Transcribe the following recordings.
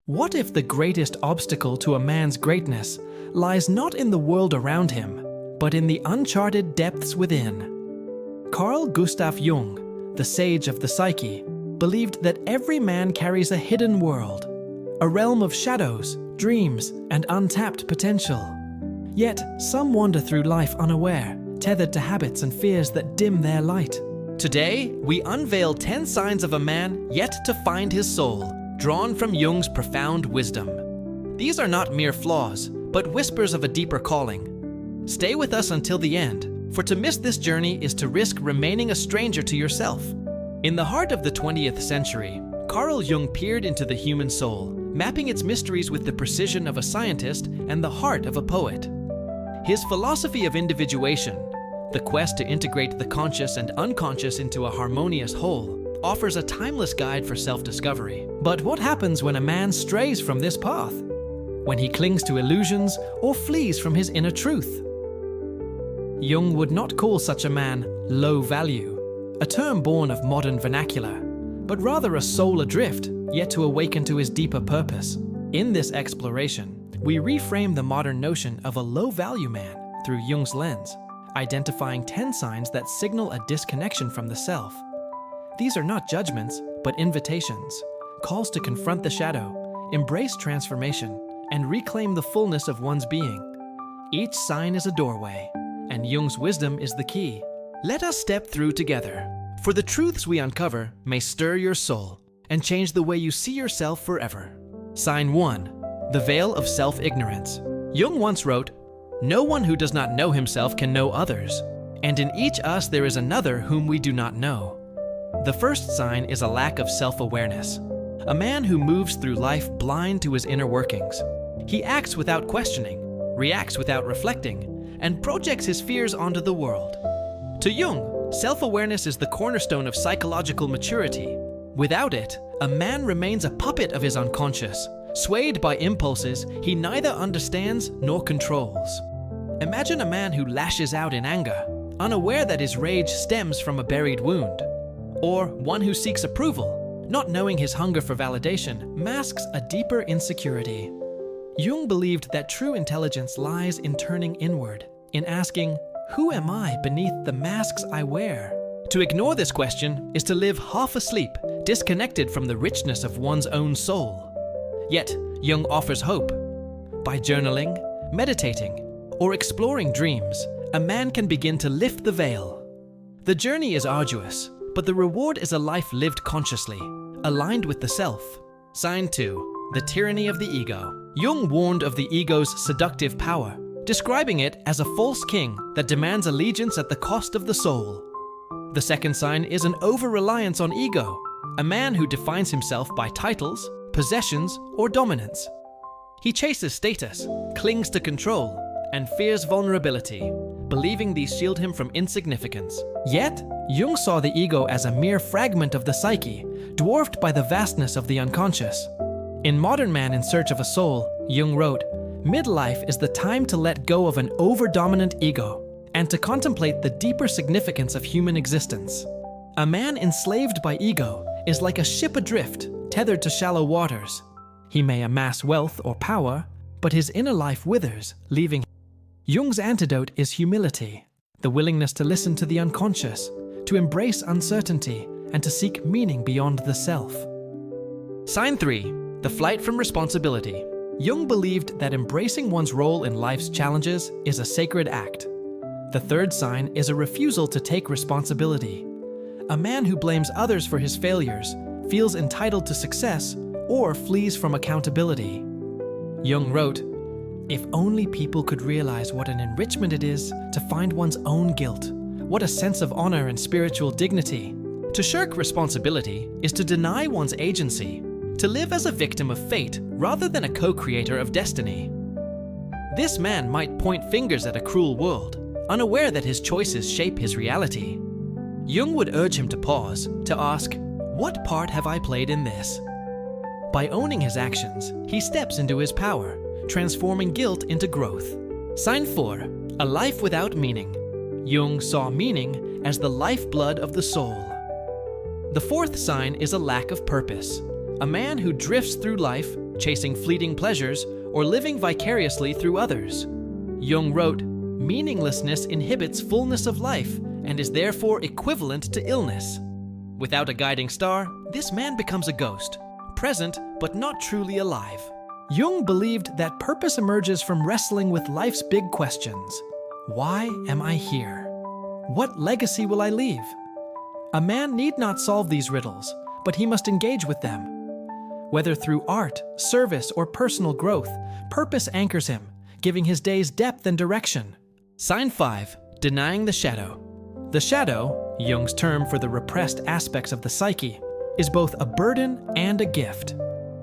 What if the greatest obstacle to a man's greatness lies not in the world around him, but in the uncharted depths within? Carl Gustav Jung, the sage of the psyche, believed that every man carries a hidden world, a realm of shadows, dreams, and untapped potential. Yet, some wander through life unaware, tethered to habits and fears that dim their light. Today, we unveil 10 signs of a man yet to find his soul, drawn from Jung's profound wisdom. These are not mere flaws, but whispers of a deeper calling. Stay with us until the end, for to miss this journey is to risk remaining a stranger to yourself. In the heart of the 20th century, Carl Jung peered into the human soul, mapping its mysteries with the precision of a scientist and the heart of a poet. His philosophy of individuation, the quest to integrate the conscious and unconscious into a harmonious whole, offers a timeless guide for self-discovery. But what happens when a man strays from this path? When he clings to illusions or flees from his inner truth? Jung would not call such a man low value, a term born of modern vernacular, but rather a soul adrift, yet to awaken to his deeper purpose. In this exploration, we reframe the modern notion of a low-value man through Jung's lens, identifying 10 signs that signal a disconnection from the self. These are not judgments, but invitations, calls to confront the shadow, embrace transformation, and reclaim the fullness of one's being. Each sign is a doorway, and Jung's wisdom is the key. Let us step through together, for the truths we uncover may stir your soul and change the way you see yourself forever. Sign 1. The veil of self-ignorance. Jung once wrote, "No one who does not know himself can know others, and in each us there is another whom we do not know." The first sign is a lack of self-awareness. A man who moves through life blind to his inner workings. He acts without questioning, reacts without reflecting, and projects his fears onto the world. To Jung, self-awareness is the cornerstone of psychological maturity. Without it, a man remains a puppet of his unconscious, swayed by impulses he neither understands nor controls. Imagine a man who lashes out in anger, unaware that his rage stems from a buried wound. Or one who seeks approval, not knowing his hunger for validation masks a deeper insecurity. Jung believed that true intelligence lies in turning inward, in asking, "Who am I beneath the masks I wear?" To ignore this question is to live half asleep, disconnected from the richness of one's own soul. Yet, Jung offers hope. By journaling, meditating, or exploring dreams, a man can begin to lift the veil. The journey is arduous, but the reward is a life lived consciously, aligned with the self. Sign 2. The tyranny of the ego. Jung warned of the ego's seductive power, describing it as a false king that demands allegiance at the cost of the soul. The second sign is an over-reliance on ego, a man who defines himself by titles, possessions, or dominance. He chases status, clings to control, and fears vulnerability, believing these shield him from insignificance. Yet, Jung saw the ego as a mere fragment of the psyche, dwarfed by the vastness of the unconscious. In Modern Man in Search of a Soul, Jung wrote, "Midlife is the time to let go of an over-dominant ego and to contemplate the deeper significance of human existence. A man enslaved by ego is like a ship adrift, tethered to shallow waters. He may amass wealth or power, but his inner life withers, leaving him." Jung's antidote is humility, the willingness to listen to the unconscious, to embrace uncertainty, and to seek meaning beyond the self. Sign 3. The flight from responsibility. Jung believed that embracing one's role in life's challenges is a sacred act. The third sign is a refusal to take responsibility. A man who blames others for his failures, feels entitled to success, or flees from accountability. Jung wrote, "If only people could realize what an enrichment it is to find one's own guilt, what a sense of honor and spiritual dignity. To shirk responsibility is to deny one's agency, to live as a victim of fate rather than a co-creator of destiny." This man might point fingers at a cruel world, unaware that his choices shape his reality. Jung would urge him to pause, to ask, "What part have I played in this?" By owning his actions, he steps into his power, transforming guilt into growth. Sign 4. A life without meaning. Jung saw meaning as the lifeblood of the soul. The fourth sign is a lack of purpose. A man who drifts through life, chasing fleeting pleasures, or living vicariously through others. Jung wrote, "Meaninglessness inhibits fullness of life and is therefore equivalent to illness." Without a guiding star, this man becomes a ghost, present but not truly alive. Jung believed that purpose emerges from wrestling with life's big questions. Why am I here? What legacy will I leave? A man need not solve these riddles, but he must engage with them. Whether through art, service, or personal growth, purpose anchors him, giving his days depth and direction. Sign 5. Denying the shadow. The shadow, Jung's term for the repressed aspects of the psyche, is both a burden and a gift.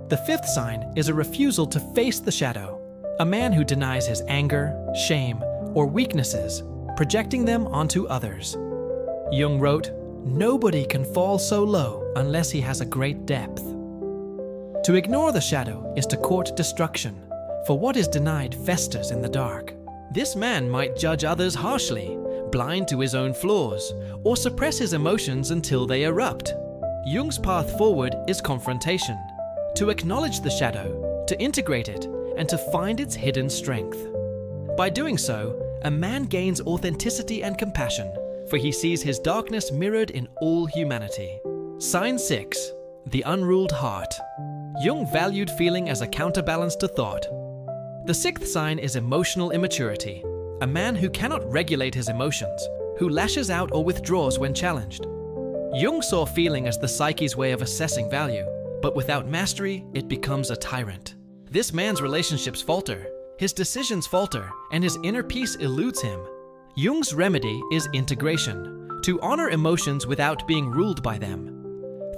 The 5th sign is a refusal to face the shadow, a man who denies his anger, shame, or weaknesses, projecting them onto others. Jung wrote, "Nobody can fall so low unless he has a great depth." To ignore the shadow is to court destruction, for what is denied festers in the dark. This man might judge others harshly, blind to his own flaws, or suppress his emotions until they erupt. Jung's path forward is confrontation, to acknowledge the shadow, to integrate it, and to find its hidden strength. By doing so, a man gains authenticity and compassion, for he sees his darkness mirrored in all humanity. Sign 6. The unruled heart. Jung valued feeling as a counterbalance to thought. The 6th sign is emotional immaturity, a man who cannot regulate his emotions, who lashes out or withdraws when challenged. Jung saw feeling as the psyche's way of assessing value, but without mastery, it becomes a tyrant. This man's relationships falter, his decisions falter, and his inner peace eludes him. Jung's remedy is integration, to honor emotions without being ruled by them.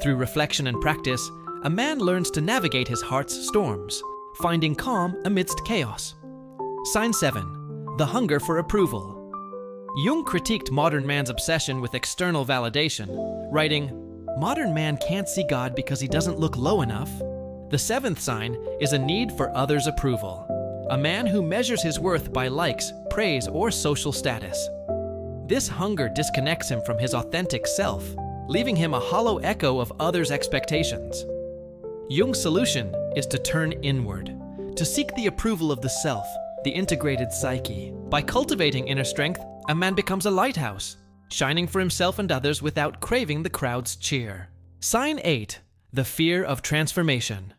Through reflection and practice, a man learns to navigate his heart's storms, finding calm amidst chaos. Sign 7. The hunger for approval. Jung critiqued modern man's obsession with external validation, writing, "Modern man can't see God because he doesn't look low enough." The 7th sign is a need for others' approval, a man who measures his worth by likes, praise, or social status. This hunger disconnects him from his authentic self, leaving him a hollow echo of others' expectations. Jung's solution is to turn inward, to seek the approval of the self, the integrated psyche. By cultivating inner strength, a man becomes a lighthouse, shining for himself and others without craving the crowd's cheer. Sign 8. The fear of transformation.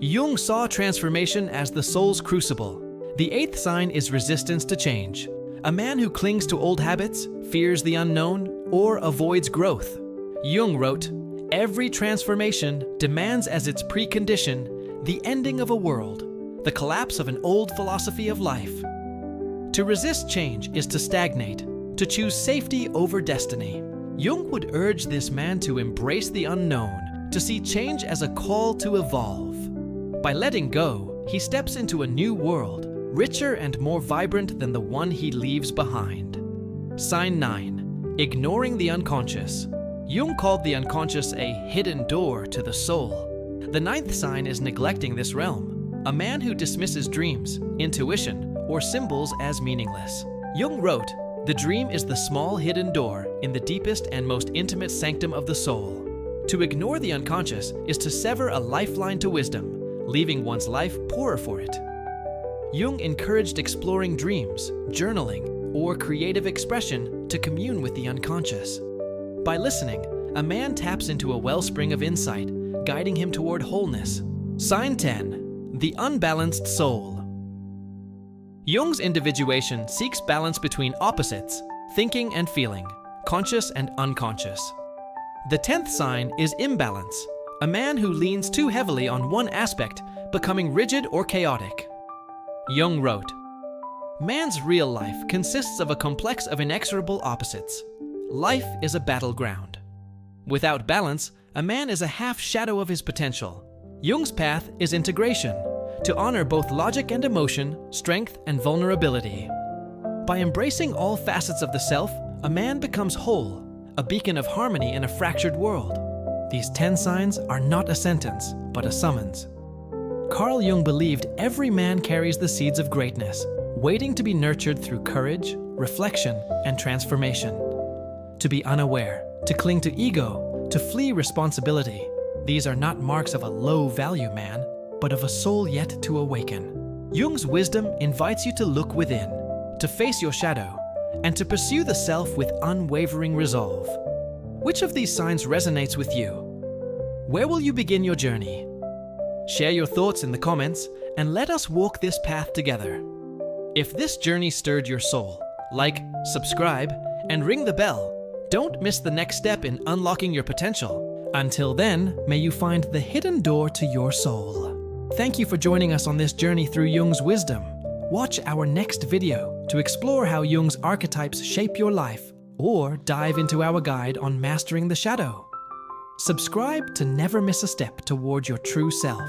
Jung saw transformation as the soul's crucible. The 8th sign is resistance to change, a man who clings to old habits, fears the unknown, or avoids growth. Jung wrote, "Every transformation demands as its precondition the ending of a world, the collapse of an old philosophy of life." To resist change is to stagnate, to choose safety over destiny. Jung would urge this man to embrace the unknown, to see change as a call to evolve. By letting go, he steps into a new world, richer and more vibrant than the one he leaves behind. Sign 9. Ignoring the unconscious. Jung called the unconscious a hidden door to the soul. The 9th sign is neglecting this realm, a man who dismisses dreams, intuition, or symbols as meaningless. Jung wrote, "The dream is the small hidden door in the deepest and most intimate sanctum of the soul." To ignore the unconscious is to sever a lifeline to wisdom, leaving one's life poorer for it. Jung encouraged exploring dreams, journaling, or creative expression to commune with the unconscious. By listening, a man taps into a wellspring of insight, guiding him toward wholeness. Sign 10. The unbalanced soul. Jung's individuation seeks balance between opposites, thinking and feeling, conscious and unconscious. The 10th sign is imbalance, a man who leans too heavily on one aspect, becoming rigid or chaotic. Jung wrote, "Man's real life consists of a complex of inexorable opposites. Life is a battleground. Without balance, a man is a half shadow of his potential. Jung's path is integration, to honor both logic and emotion, strength and vulnerability. By embracing all facets of the self, a man becomes whole, a beacon of harmony in a fractured world." These 10 signs are not a sentence, but a summons. Carl Jung believed every man carries the seeds of greatness, waiting to be nurtured through courage, reflection, and transformation. To be unaware, to cling to ego, to flee responsibility, these are not marks of a low-value man, but of a soul yet to awaken. Jung's wisdom invites you to look within, to face your shadow, and to pursue the self with unwavering resolve. Which of these signs resonates with you? Where will you begin your journey? Share your thoughts in the comments and let us walk this path together. If this journey stirred your soul, like, subscribe, and ring the bell. Don't miss the next step in unlocking your potential. Until then, may you find the hidden door to your soul. Thank you for joining us on this journey through Jung's wisdom. Watch our next video to explore how Jung's archetypes shape your life, or dive into our guide on mastering the shadow. Subscribe to never miss a step toward your true self.